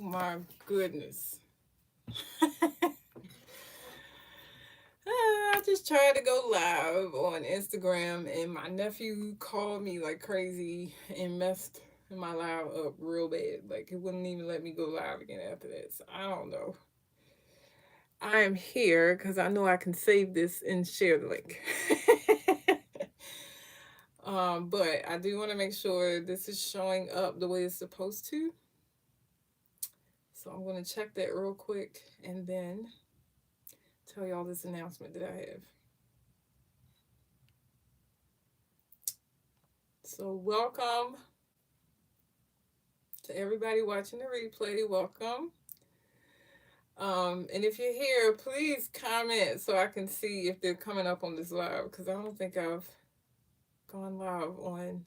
my goodness. I just tried to go live on Instagram and my nephew called me like crazy and messed my live up real bad. Like it wouldn't even let me go live again after that. So I don't know. I am here because I know I can save this and share the link. But I do want to make sure this is showing up the way it's supposed to. So I'm going to check that real quick and then tell y'all this announcement that I have. So, welcome to everybody watching the replay. Welcome. And if you're here, please comment so I can see if they're coming up on this live because I don't think I've gone live on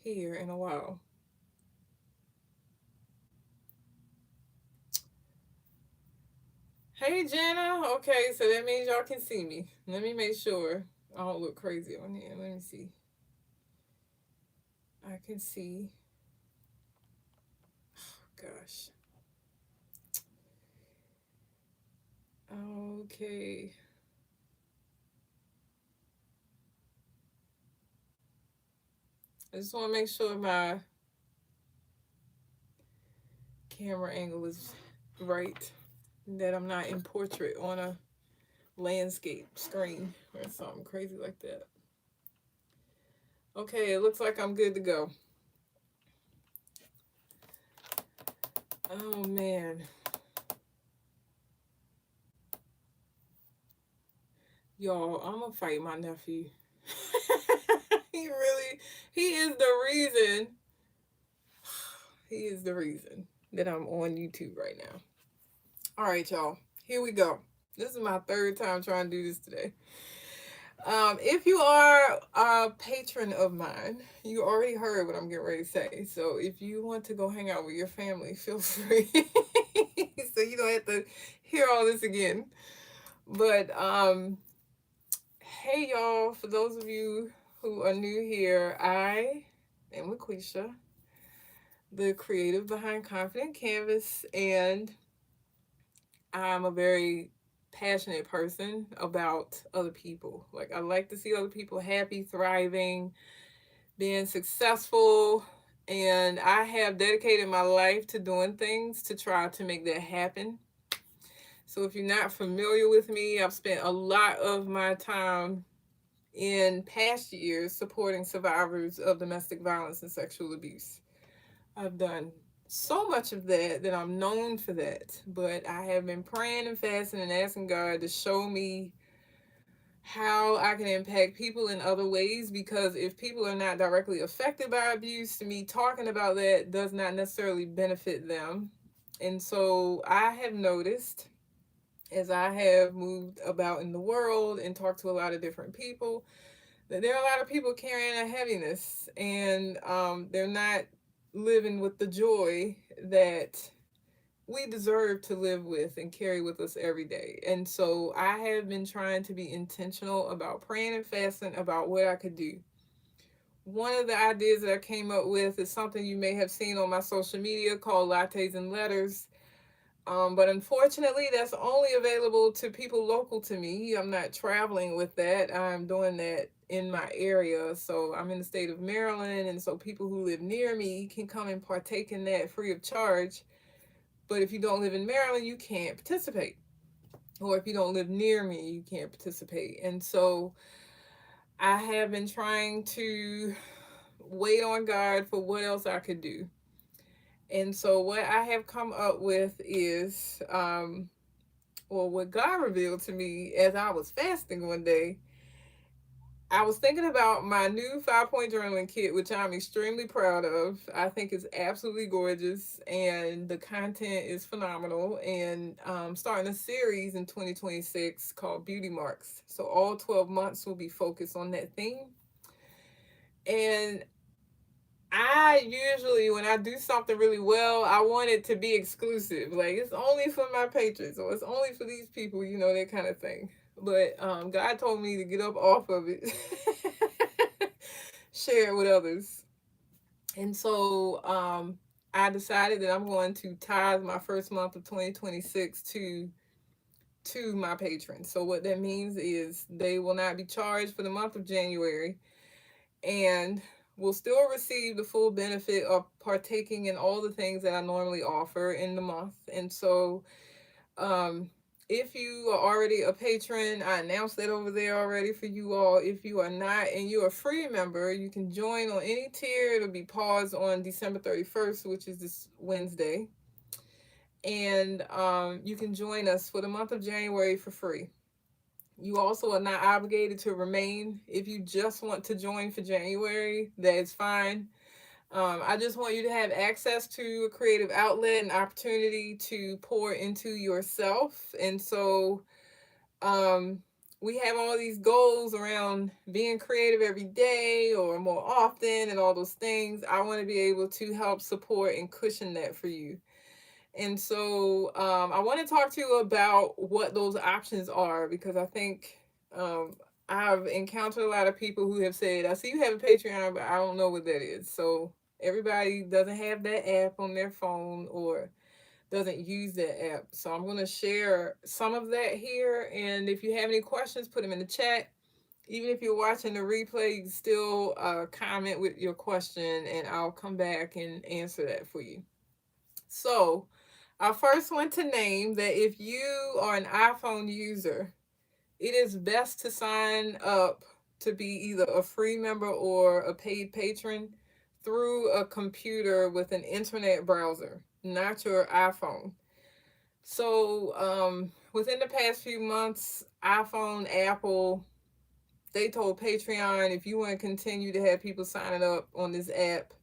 here in a while. Hey, Jenna. Okay, so that means y'all can see me. Let me make sure I don't look crazy on here. Let me see. I can see. Oh, gosh. Okay. I just want to make sure my camera angle is right, that I'm not in portrait on a landscape screen or something crazy like that. Okay, it looks like I'm good to go. Oh man. Y'all, I'm gonna fight my nephew. He is the reason. He is the reason that I'm on YouTube right now. All right, y'all. Here we go. This is my third time trying to do this today. If you are a patron of mine, you already heard what I'm getting ready to say. So if you want to go hang out with your family, feel free. So you don't have to hear all this again. But hey y'all, for those of you who are new here, I am LaQuisha, the creative behind Confident Canvas, and I'm a very passionate person about other people. Like I like to see other people happy, thriving, being successful, and I have dedicated my life to doing things to try to make that happen. So if you're not familiar with me, I've spent a lot of my time in past years supporting survivors of domestic violence and sexual abuse. I've done so much of that that I'm known for that. But I have been praying and fasting and asking God to show me how I can impact people in other ways, because if people are not directly affected by abuse, to me talking about that does not necessarily benefit them. And so I have noticed, as I have moved about in the world and talked to a lot of different people, that there are a lot of people carrying a heaviness, and they're not living with the joy that we deserve to live with and carry with us every day. And so I have been trying to be intentional about praying and fasting about what I could do. One of the ideas that I came up with is something you may have seen on my social media called Lattes and Letters. But unfortunately, that's only available to people local to me. I'm not traveling with that. I'm doing that in my area. So I'm in the state of Maryland. And so people who live near me can come and partake in that free of charge. But if you don't live in Maryland, you can't participate. Or if you don't live near me, you can't participate. And so I have been trying to wait on God for what else I could do. And so what I have come up with is, or what God revealed to me as I was fasting one day. I was thinking about my new 5 point journaling kit, which I'm extremely proud of. I think it's absolutely gorgeous, and the content is phenomenal. And starting a series in 2026 called Beauty Marks. So all 12 months will be focused on that theme. And I usually, when I do something really well, I want it to be exclusive. Like it's only for my patrons, or it's only for these people, that kind of thing. But God told me to get up off of it, share it with others. And so I decided that I'm going to tithe my first month of 2026 to my patrons. So what that means is they will not be charged for the month of January and will still receive the full benefit of partaking in all the things that I normally offer in the month. And so um if you are already a patron, I announced that over there already for you all. If you are not and you're a free member, you can join on any tier. It'll be paused on December 31st, which is this Wednesday. And you can join us for the month of January for free. You also are not obligated to remain. If you just want to join for January, that's fine. I just want you to have access to a creative outlet and opportunity to pour into yourself. And so um, we have all these goals around being creative every day or more often and all those things. I want to be able to help support and cushion that for you. And so I want to talk to you about what those options are because I think um, I've encountered a lot of people who have said, I see you have a Patreon, but I don't know what that is. So everybody doesn't have that app on their phone or doesn't use that app. So I'm going to share some of that here. And if you have any questions, put them in the chat. Even if you're watching the replay, you can still comment with your question and I'll come back and answer that for you. So, I first want to name that if you are an iPhone user, it is best to sign up to be either a free member or a paid patron through a computer with an internet browser, not your iPhone. So, within the past few months, iPhone, Apple, they told Patreon if you want to continue to have people signing up on this app,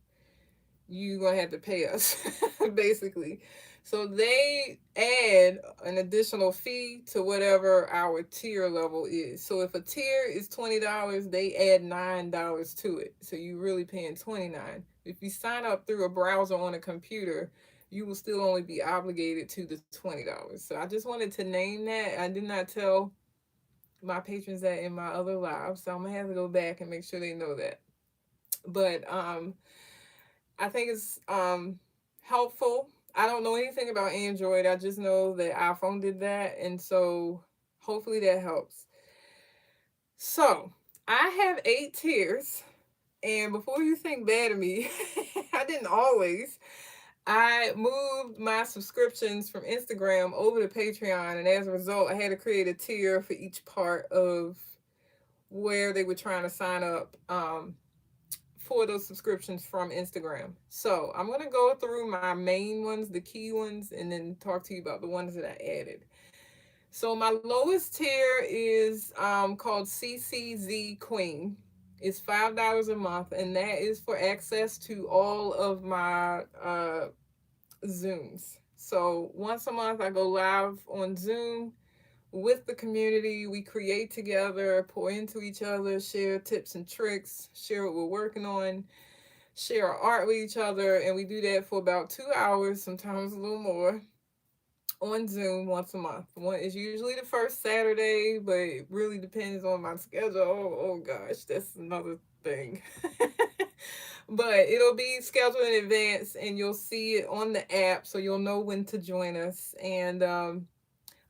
you gonna have to pay us basically. So they add an additional fee to whatever our tier level is. So if a tier is $20, they add $9 to it, so you really paying 29. If you sign up through a browser on a computer, you will still only be obligated to the $20. So I just wanted to name that. I did not tell my patrons that in my other lives, so I'm gonna have to go back and make sure they know that. But I think it's helpful. I don't know anything about Android. I just know that iPhone did that, and so hopefully that helps. So I have 8 tiers, and before you think bad of me, I didn't always. I moved my subscriptions from Instagram over to Patreon, and as a result, I had to create a tier for each part of where they were trying to sign up. For those subscriptions from Instagram. So I'm going to go through my main ones, the key ones, and then talk to you about the ones that I added. So my lowest tier is called CCZ Queen. It's $5 a month, and that is for access to all of my Zooms. So once a month, I go live on Zoom with the community. We create together, pour into each other, share tips and tricks, share what we're working on, share our art with each other, and we do that for about 2 hours, sometimes a little more, on Zoom once a month. One is usually the first Saturday, but it really depends on my schedule. Oh gosh, that's another thing. But it'll be scheduled in advance, and you'll see it on the app, so you'll know when to join us. And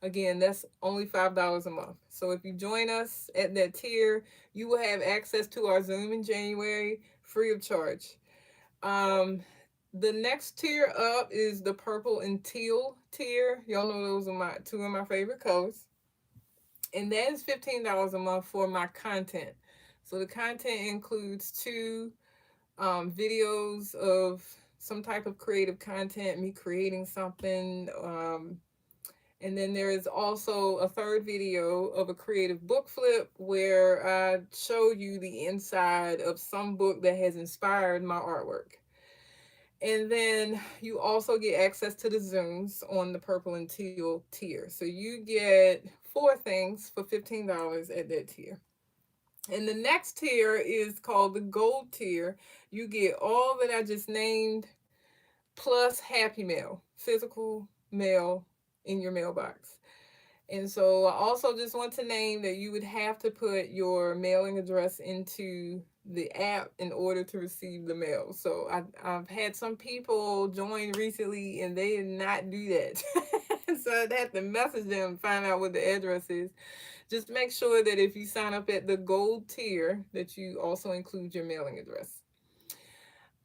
again, that's only $5 a month. So if you join us at that tier, you will have access to our Zoom in January free of charge. Um, the next tier up is the purple and teal tier. Y'all know those are my two of my favorite colors. And that is $15 a month for my content. So the content includes two videos of some type of creative content, me creating something. And then there is also a third video of a creative book flip where I show you the inside of some book that has inspired my artwork. And then you also get access to the Zooms on the purple and teal tier. So you get 4 things for $15 at that tier. And the next tier is called the gold tier. You get all that I just named plus Happy Mail, physical mail in your mailbox. And so I also just want to name that you would have to put your mailing address into the app in order to receive the mail. So I've had some people join recently and they did not do that. So I'd have to message them, find out what the address is. Just make sure that if you sign up at the gold tier, that you also include your mailing address.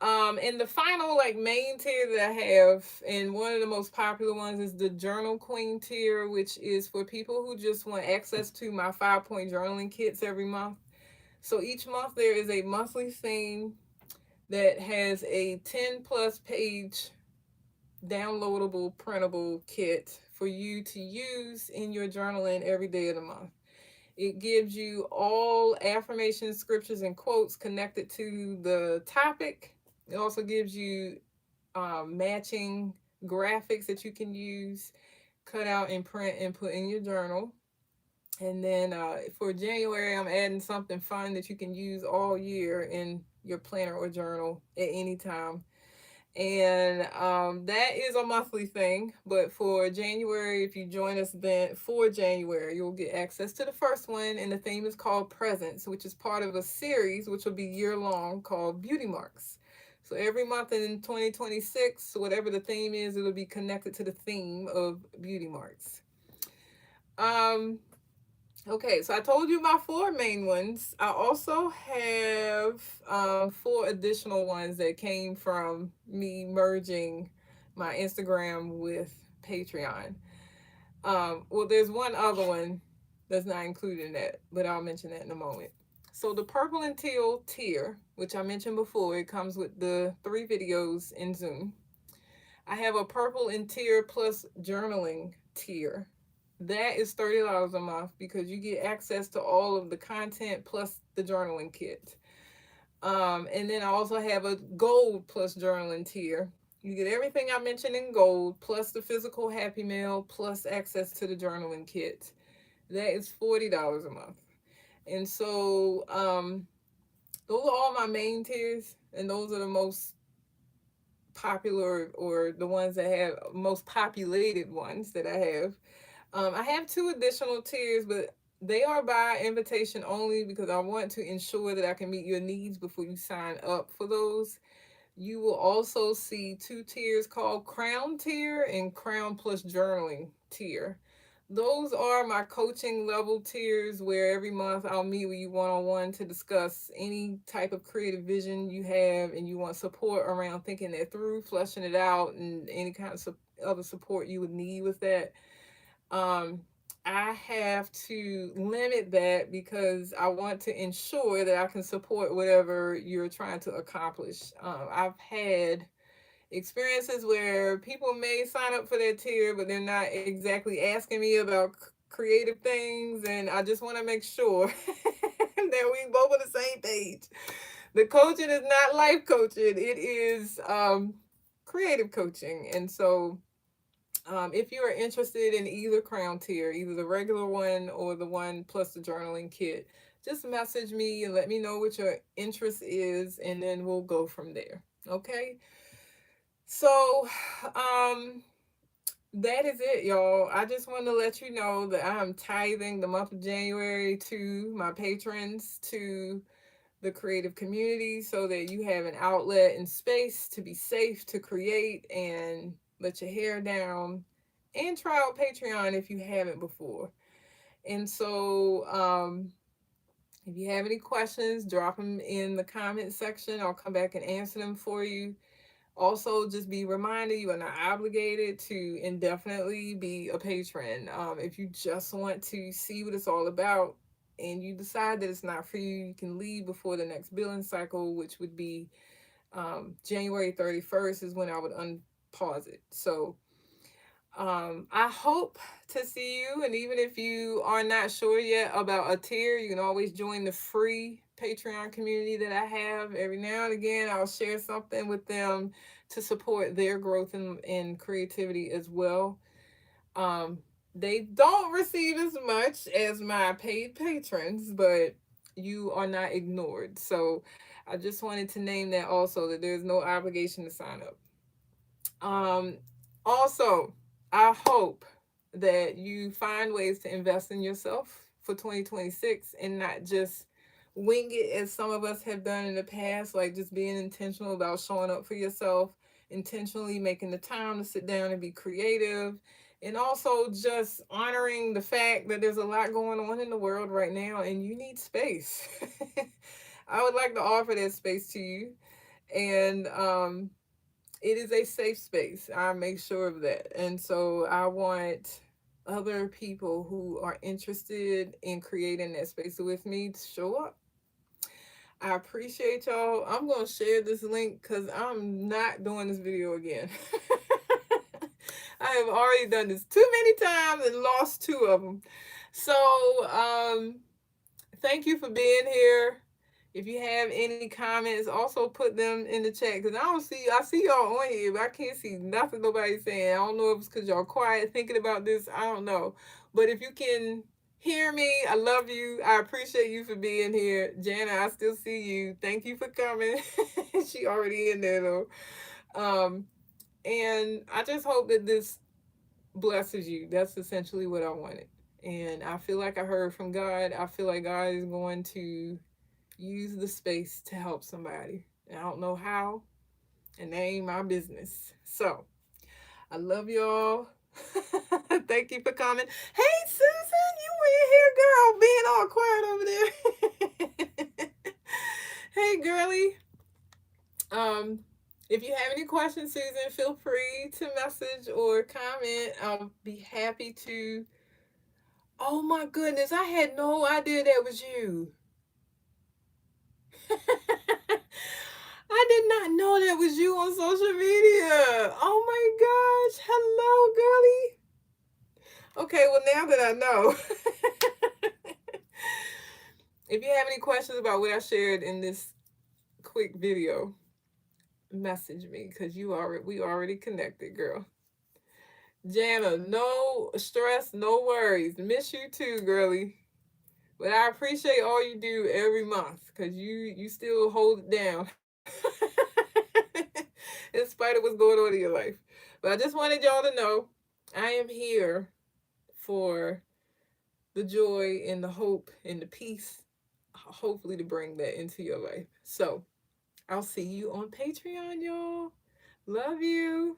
And the final like main tier that I have, and one of the most popular ones is the Journal Queen tier, which is for people who just want access to my 5 point journaling kits every month. So each month there is a monthly theme that has a 10 plus page downloadable printable kit for you to use in your journaling every day of the month. It gives you all affirmations, scriptures, and quotes connected to the topic. It also gives you matching graphics that you can use, cut out and print and put in your journal. And then for January, I'm adding something fun that you can use all year in your planner or journal at any time. And that is a monthly thing. But for January, if you join us then for January, you'll get access to the first one. And the theme is called Presence, which is part of a series which will be year long called Beauty Marks. So every month in 2026, whatever the theme is, it'll be connected to the theme of beauty marks. Um, Okay, so I told you my four main ones. I also have four additional ones that came from me merging my Instagram with Patreon. Well, there's one other one that's not included in that, but I'll mention that in a moment. So the purple and teal tier, which I mentioned before, it comes with the 3 videos in Zoom. I have a purple and teal plus journaling tier. That is $30 a month because you get access to all of the content plus the journaling kit. And then I also have a gold plus journaling tier. You get everything I mentioned in gold plus the physical Happy Mail plus access to the journaling kit. That is $40 a month. And so those are all my main tiers, and those are the most popular or the ones that have most populated ones that I have. I have 2 additional tiers, but they are by invitation only because I want to ensure that I can meet your needs before you sign up for those. You will also see 2 tiers called Crown Tier and Crown Plus Journaling Tier. Those are my coaching level tiers where every month I'll meet with you one on one to discuss any type of creative vision you have and you want support around thinking that through, fleshing it out, and any kind of other support you would need with that. um, I have to limit that because I want to ensure that I can support whatever you're trying to accomplish. I've had experiences where people may sign up for their tier, but they're not exactly asking me about creative things, and I just want to make sure that we both on the same page. The coaching is not life coaching; it is creative coaching, and so if you are interested in either crown tier, either the regular one or the one plus the journaling kit, just message me and let me know what your interest is, and then we'll go from there. Okay. So, that is it, y'all. I just want to let you know that I'm tithing the month of January to my patrons, to the creative community, so that you have an outlet and space to be safe to create and let your hair down and try out Patreon if you haven't before. And so, if you have any questions, drop them in the comment section. I'll come back and answer them for you. Also, just be reminded you are not obligated to indefinitely be a patron. If you just want to see what it's all about and you decide that it's not for you, you can leave before the next billing cycle, which would be January 31st is when I would unpause it. So I hope to see you. And even if you are not sure yet about a tier, you can always join the free Patreon community that I have. Every now and again, I'll share something with them to support their growth and creativity as well. Um, they don't receive as much as my paid patrons, but you are not ignored. So I just wanted to name that also, that there's no obligation to sign up. Also, I hope that you find ways to invest in yourself for 2026 and not just wing it as some of us have done in the past, like just being intentional about showing up for yourself, intentionally making the time to sit down and be creative, and also just honoring the fact that there's a lot going on in the world right now and you need space. I would like to offer that space to you. And it is a safe space. I make sure of that. And so I want other people who are interested in creating that space with me to show up. I appreciate y'all. I'm going to share this link because I'm not doing this video again. I have already done this too many times and lost two of them. So, thank you for being here. If you have any comments, also put them in the chat because I see y'all on here, but I can't see nothing nobody's saying. I don't know if it's because y'all quiet thinking about this. I don't know. But if you can hear me, I love you. I appreciate you for being here. Jana, I still see you. Thank you for coming. She already in there though. And I just hope that this blesses you. That's essentially what I wanted. And I feel like I heard from God. I feel like God is going to use the space to help somebody. And I don't know how, and that ain't my business. So I love y'all. Thank you for coming. Hey Susan, you in here, girl, being all quiet over there. Hey girly. Um, if you have any questions, Susan, feel free to message or comment. I'll be happy to. Oh my goodness, I had no idea that was you. I did not know that was you on social media. Oh my gosh. Hello, girly. Okay, well, now that I know, if you have any questions about what I shared in this quick video, message me because we already connected, girl. Jana, no stress, no worries. Miss you too, girly. But I appreciate all you do every month because you still hold it down. In spite of what's going on in your life. But I just wanted y'all to know I am here for the joy and the hope and the peace, hopefully, to bring that into your life. So I'll see you on Patreon, y'all. Love you.